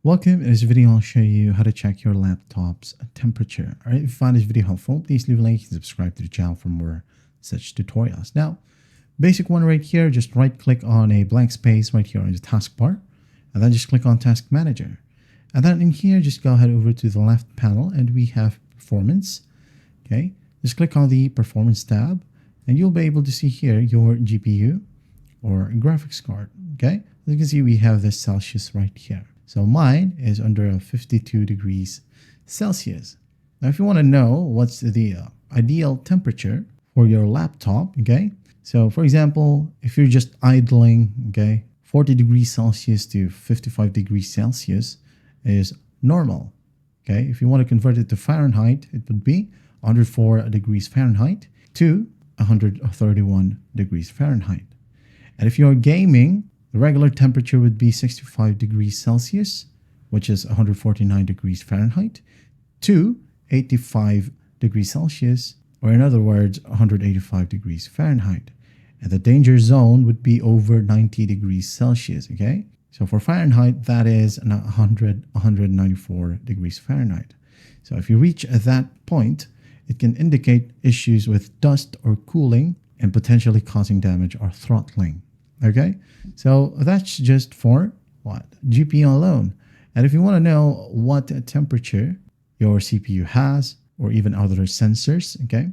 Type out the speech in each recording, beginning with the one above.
Welcome. In this video, I'll show you how to check your laptop's temperature. All right, if you find this video helpful, please leave a like and subscribe to the channel for more such tutorials. Now, basic one right here, just right click on a blank space right here on the taskbar, and then just click on Task Manager. And then in here, just go ahead over to the left panel and we have Performance. Okay, just click on the Performance tab and you'll be able to see here your GPU or graphics card. Okay, as you can see, we have this Celsius right here. So mine is under 52 degrees Celsius. Now, if you want to know what's the ideal temperature for your laptop, okay? So for example, if you're just idling, okay, 40 degrees Celsius to 55 degrees Celsius is normal, okay? If you want to convert it to Fahrenheit, it would be 104 degrees Fahrenheit to 131 degrees Fahrenheit. And if you're gaming, the regular temperature would be 65 degrees Celsius, which is 149 degrees Fahrenheit, to 85 degrees Celsius, or in other words, 185 degrees Fahrenheit. And the danger zone would be over 90 degrees Celsius, okay? So for Fahrenheit, that is 194 degrees Fahrenheit. So if you reach at that point, it can indicate issues with dust or cooling and potentially causing damage or throttling. Okay, so that's just for what? GPU alone. And if you want to know what temperature your CPU has or even other sensors, okay,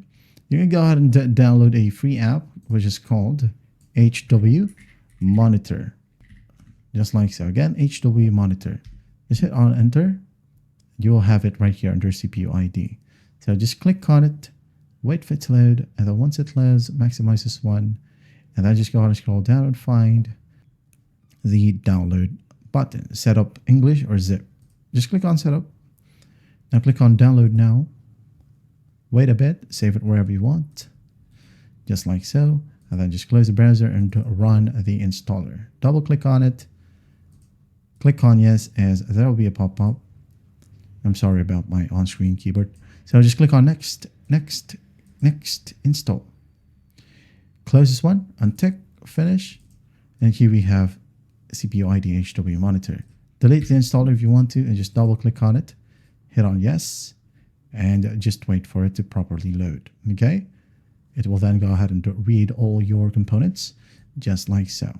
you can go ahead and download a free app which is called HW Monitor. Just like so. Again, HW Monitor. Just hit on enter. You will have it right here under CPU ID. So just click on it, wait for it to load, and then once it loads, maximize this one. And then just go ahead and scroll down and find the download button. Setup English or zip. Just click on setup. Now click on download now. Wait a bit. Save it wherever you want. Just like so. And then just close the browser and run the installer. Double click on it. Click on yes as there will be a pop-up. I'm sorry about my on-screen keyboard. So just click on next, next, next, install. Close this one, untick, finish, and here we have CPU ID HW Monitor. Delete the installer if you want to and just double click on it, hit on yes, and just wait for it to properly load, okay? It will then go ahead and read all your components, just like so.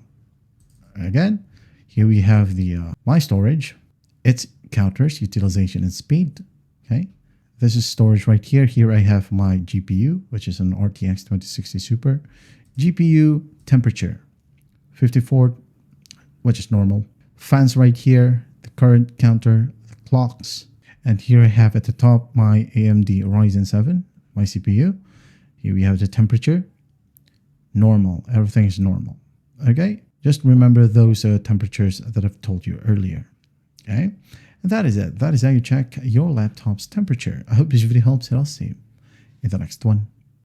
Again, here we have the my storage. It counters utilization and speed, okay? This is storage right here. Here I have my GPU, which is an RTX 2060 Super. GPU temperature, 54, which is normal. Fans right here, the current counter, the clocks. And here I have at the top my AMD Ryzen 7, my CPU. Here we have the temperature, normal. Everything is normal, okay? Just remember those temperatures that I've told you earlier, okay? And that is it. That is how you check your laptop's temperature. I hope this video helps and I'll see you in the next one.